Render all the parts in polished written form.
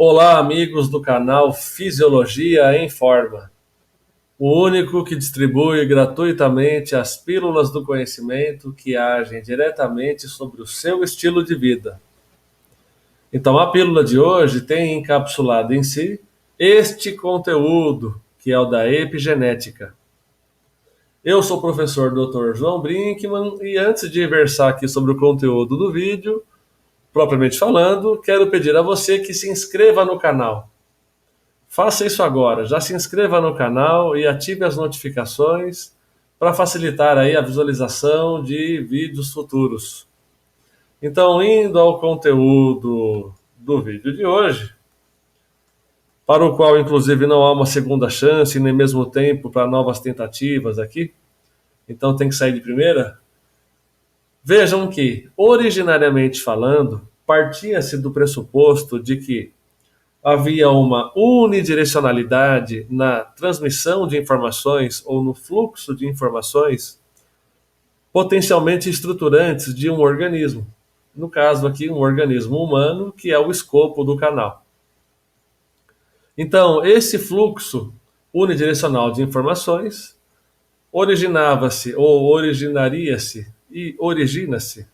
Olá, amigos do canal Fisiologia em Forma, o único que distribui gratuitamente as pílulas do conhecimento que agem diretamente sobre o seu estilo de vida. Então, a pílula de hoje tem encapsulado em si este conteúdo, que é o da epigenética. Eu sou o professor Dr. João Brinkmann e antes de versar aqui sobre o conteúdo do vídeo, propriamente falando, quero pedir a você que se inscreva no canal. Faça isso agora, já se inscreva no canal e ative as notificações para facilitar aí a visualização de vídeos futuros. Então, indo ao conteúdo do vídeo de hoje, para o qual inclusive não há uma segunda chance, nem mesmo tempo para novas tentativas aqui, então tem que sair de primeira. Vejam que, originariamente falando, partia-se do pressuposto de que havia uma unidirecionalidade na transmissão de informações ou no fluxo de informações potencialmente estruturantes de um organismo. No caso aqui, um organismo humano, que é o escopo do canal. Então, esse fluxo unidirecional de informações originava-se ou originaria-se e origina-se,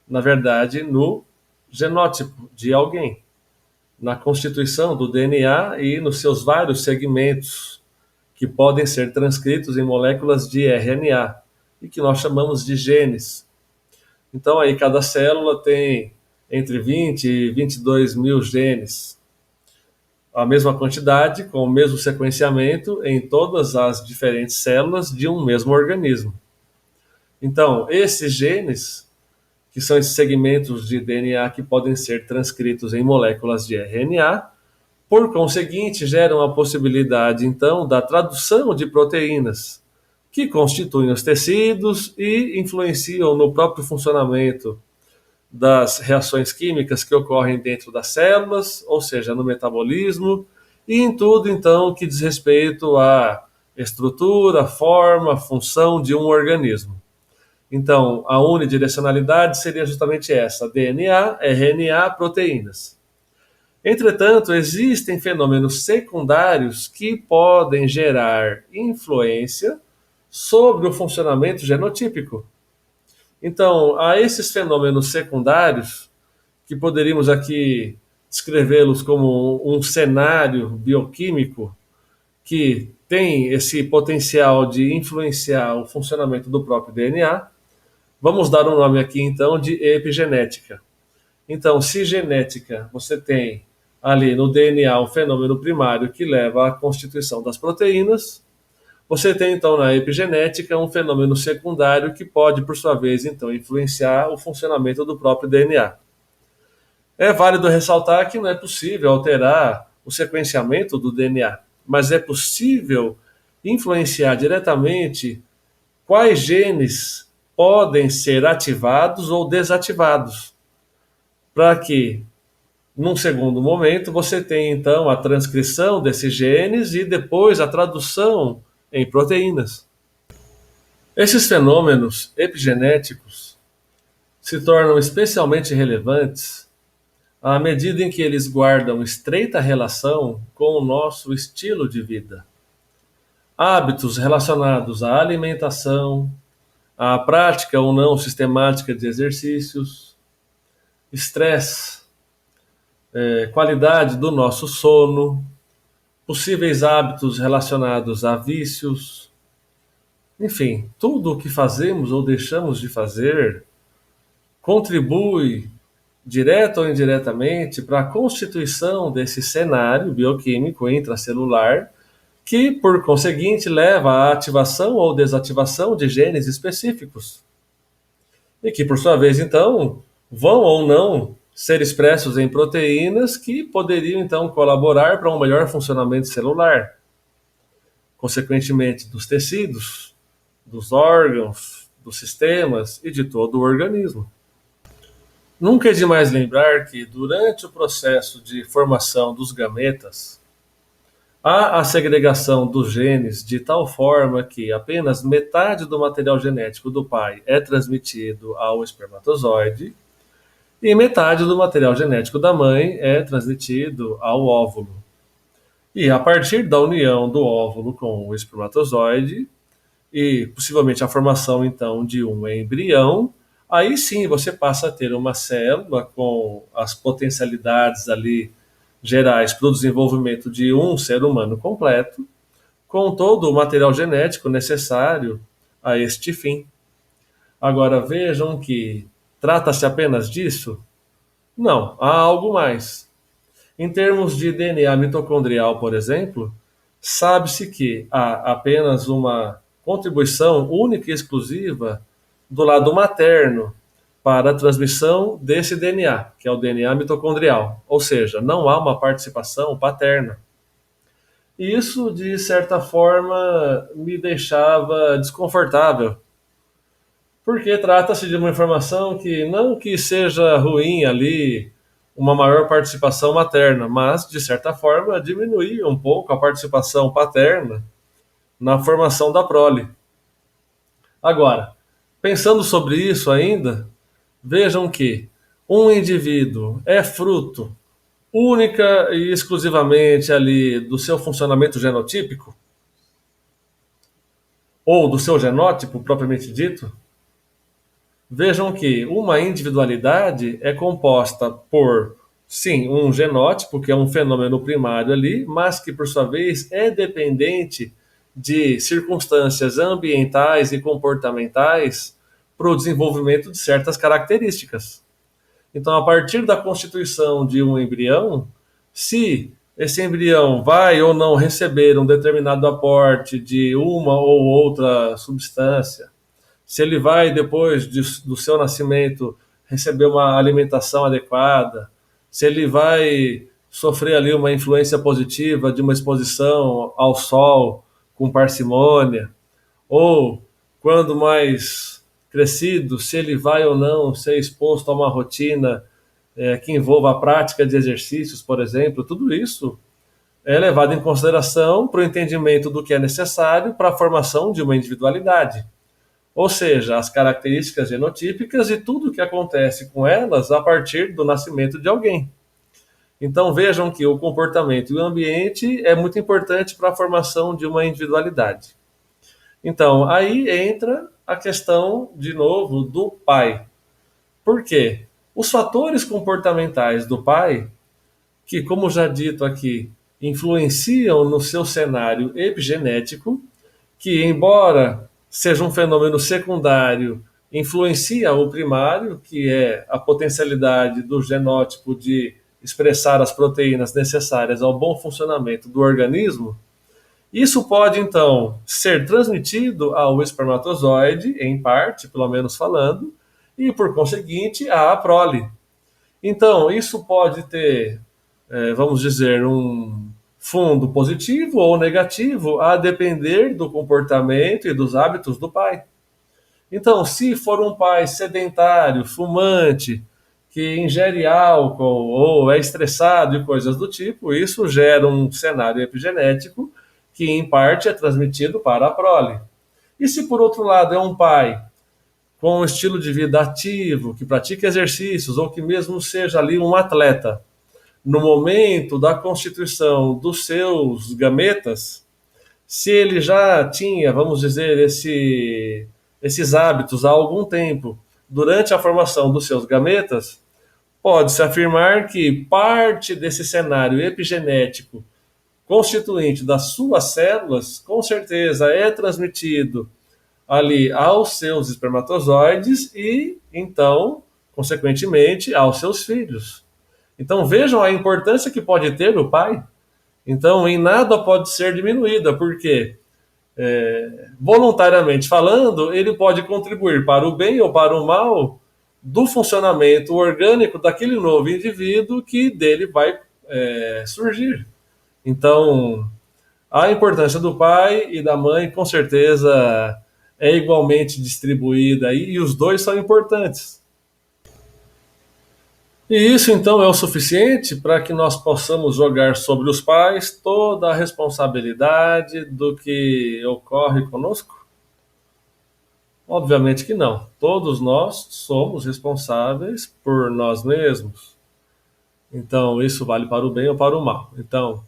na verdade, no genótipo de alguém, na constituição do DNA e nos seus vários segmentos, que podem ser transcritos em moléculas de RNA, e que nós chamamos de genes. Então, aí cada célula tem entre 20 e 22 mil genes. A mesma quantidade, com o mesmo sequenciamento, em todas as diferentes células de um mesmo organismo. Então, esses genes, que são esses segmentos de DNA que podem ser transcritos em moléculas de RNA, por conseguinte, geram a possibilidade, então, da tradução de proteínas, que constituem os tecidos e influenciam no próprio funcionamento das reações químicas que ocorrem dentro das células, ou seja, no metabolismo, e em tudo, então, que diz respeito à estrutura, forma, função de um organismo. Então, a unidirecionalidade seria justamente essa: DNA, RNA, proteínas. Entretanto, existem fenômenos secundários que podem gerar influência sobre o funcionamento genotípico. Então, há esses fenômenos secundários, que poderíamos aqui descrevê-los como um cenário bioquímico que tem esse potencial de influenciar o funcionamento do próprio DNA. Vamos dar um nome aqui, então, de epigenética. Então, se genética, você tem ali no DNA um fenômeno primário que leva à constituição das proteínas, você tem, então, na epigenética um fenômeno secundário que pode, por sua vez, então, influenciar o funcionamento do próprio DNA. É válido ressaltar que não é possível alterar o sequenciamento do DNA, mas é possível influenciar diretamente quais genes podem ser ativados ou desativados, para que, num segundo momento, você tenha, então, a transcrição desses genes e depois a tradução em proteínas. Esses fenômenos epigenéticos se tornam especialmente relevantes à medida em que eles guardam estreita relação com o nosso estilo de vida. Hábitos relacionados à alimentação, à prática ou não sistemática de exercícios, estresse, qualidade do nosso sono, possíveis hábitos relacionados a vícios, enfim, tudo o que fazemos ou deixamos de fazer contribui, direta ou indiretamente, para a constituição desse cenário bioquímico intracelular, que, por conseguinte, leva à ativação ou desativação de genes específicos, e que, por sua vez, então, vão ou não ser expressos em proteínas que poderiam, então, colaborar para um melhor funcionamento celular, consequentemente, dos tecidos, dos órgãos, dos sistemas e de todo o organismo. Nunca é demais lembrar que, durante o processo de formação dos gametas, há a segregação dos genes de tal forma que apenas metade do material genético do pai é transmitido ao espermatozoide e metade do material genético da mãe é transmitido ao óvulo. E a partir da união do óvulo com o espermatozoide, e possivelmente a formação então de um embrião, aí sim você passa a ter uma célula com as potencialidades ali gerais para o desenvolvimento de um ser humano completo, com todo o material genético necessário a este fim. Agora vejam que trata-se apenas disso? Não, há algo mais. Em termos de DNA mitocondrial, por exemplo, sabe-se que há apenas uma contribuição única e exclusiva do lado materno para a transmissão desse DNA, que é o DNA mitocondrial. Ou seja, não há uma participação paterna. E isso, de certa forma, me deixava desconfortável, porque trata-se de uma informação que não que seja ruim ali, uma maior participação materna, mas, de certa forma, diminuir um pouco a participação paterna na formação da prole. Agora, pensando sobre isso ainda, vejam que um indivíduo é fruto única e exclusivamente ali do seu funcionamento genotípico, ou do seu genótipo propriamente dito. Vejam que uma individualidade é composta por, sim, um genótipo, que é um fenômeno primário ali, mas que, por sua vez, é dependente de circunstâncias ambientais e comportamentais para o desenvolvimento de certas características. Então, a partir da constituição de um embrião, se esse embrião vai ou não receber um determinado aporte de uma ou outra substância, se ele vai, depois do seu nascimento, receber uma alimentação adequada, se ele vai sofrer ali uma influência positiva de uma exposição ao sol com parcimônia, ou, quando mais crescido, se ele vai ou não ser exposto a uma rotina que envolva a prática de exercícios, por exemplo, tudo isso é levado em consideração para o entendimento do que é necessário para a formação de uma individualidade. Ou seja, as características genotípicas e tudo o que acontece com elas a partir do nascimento de alguém. Então vejam que o comportamento e o ambiente é muito importante para a formação de uma individualidade. Então, aí entra a questão, de novo, do pai. Por quê? Os fatores comportamentais do pai, que, como já dito aqui, influenciam no seu cenário epigenético, que, embora seja um fenômeno secundário, influencia o primário, que é a potencialidade do genótipo de expressar as proteínas necessárias ao bom funcionamento do organismo. Isso pode, então, ser transmitido ao espermatozoide, em parte, pelo menos falando, e, por conseguinte, à prole. Então, isso pode ter, vamos dizer, um fundo positivo ou negativo, a depender do comportamento e dos hábitos do pai. Então, se for um pai sedentário, fumante, que ingere álcool ou é estressado e coisas do tipo, isso gera um cenário epigenético que, em parte, é transmitido para a prole. E se, por outro lado, é um pai com um estilo de vida ativo, que pratica exercícios ou que mesmo seja ali um atleta, no momento da constituição dos seus gametas, se ele já tinha, vamos dizer, esses hábitos há algum tempo, durante a formação dos seus gametas, pode-se afirmar que parte desse cenário epigenético constituinte das suas células, com certeza é transmitido ali aos seus espermatozoides e, então, consequentemente, aos seus filhos. Então vejam a importância que pode ter o pai. Então, em nada pode ser diminuída, porque, voluntariamente falando, ele pode contribuir para o bem ou para o mal do funcionamento orgânico daquele novo indivíduo que dele vai surgir. Então, a importância do pai e da mãe, com certeza, é igualmente distribuída e os dois são importantes. E isso então é o suficiente para que nós possamos jogar sobre os pais toda a responsabilidade do que ocorre conosco? Obviamente que não. Todos nós somos responsáveis por nós mesmos. Então, isso vale para o bem ou para o mal. Então,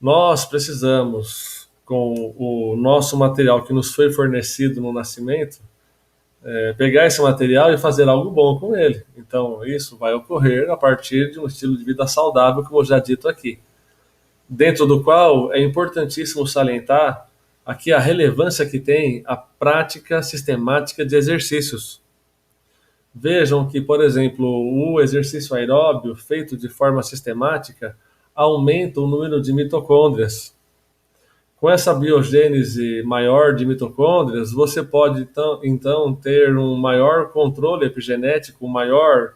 nós precisamos, com o nosso material que nos foi fornecido no nascimento, pegar esse material e fazer algo bom com ele. Então, isso vai ocorrer a partir de um estilo de vida saudável, como eu já dito aqui, dentro do qual é importantíssimo salientar aqui a relevância que tem a prática sistemática de exercícios. Vejam que, por exemplo, o exercício aeróbio feito de forma sistemática aumenta o número de mitocôndrias. Com essa biogênese maior de mitocôndrias, você pode então ter um maior controle epigenético, um maior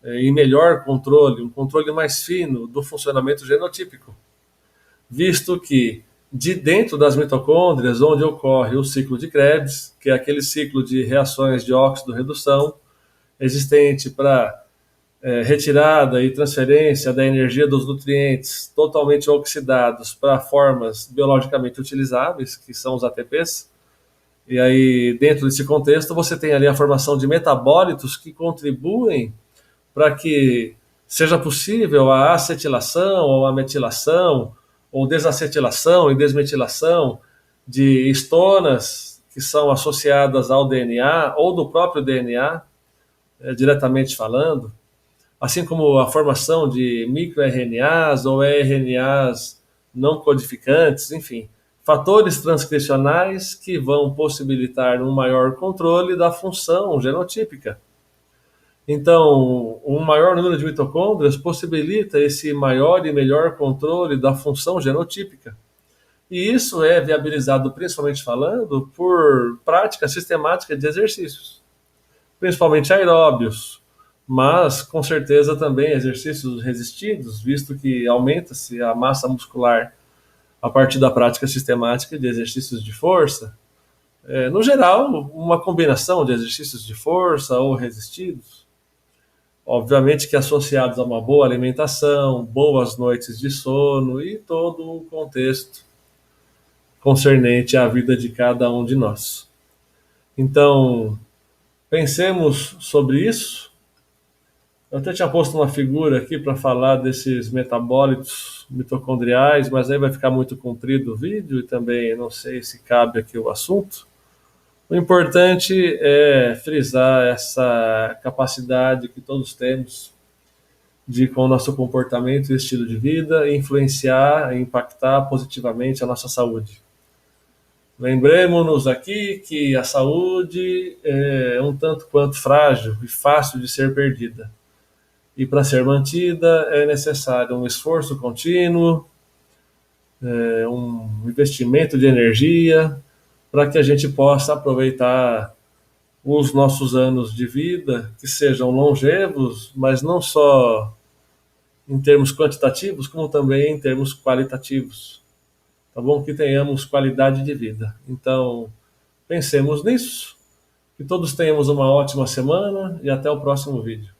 e melhor controle, um controle mais fino do funcionamento genotípico, visto que de dentro das mitocôndrias, onde ocorre o ciclo de Krebs, que é aquele ciclo de reações de óxido-redução existente para retirada e transferência da energia dos nutrientes totalmente oxidados para formas biologicamente utilizáveis, que são os ATPs. E aí, dentro desse contexto, você tem ali a formação de metabólitos que contribuem para que seja possível a acetilação ou a metilação, ou desacetilação e desmetilação de histonas que são associadas ao DNA ou do próprio DNA, diretamente falando, assim como a formação de microRNAs ou RNAs não codificantes, enfim, fatores transcricionais que vão possibilitar um maior controle da função genotípica. Então, um maior número de mitocôndrias possibilita esse maior e melhor controle da função genotípica. E isso é viabilizado, principalmente falando, por prática sistemática de exercícios, principalmente aeróbios, mas com certeza também exercícios resistidos, visto que aumenta-se a massa muscular a partir da prática sistemática de exercícios de força. No geral, uma combinação de exercícios de força ou resistidos, obviamente que associados a uma boa alimentação, boas noites de sono e todo o contexto concernente à vida de cada um de nós. Então, pensemos sobre isso. Eu até tinha posto uma figura aqui para falar desses metabólitos mitocondriais, mas aí vai ficar muito comprido o vídeo e também não sei se cabe aqui o assunto. O importante é frisar essa capacidade que todos temos de, com o nosso comportamento e estilo de vida, influenciar e impactar positivamente a nossa saúde. Lembremos-nos aqui que a saúde é um tanto quanto frágil e fácil de ser perdida. E para ser mantida é necessário um esforço contínuo, um investimento de energia, para que a gente possa aproveitar os nossos anos de vida, que sejam longevos, mas não só em termos quantitativos, como também em termos qualitativos. Tá bom? Que tenhamos qualidade de vida. Então, pensemos nisso, que todos tenhamos uma ótima semana e até o próximo vídeo.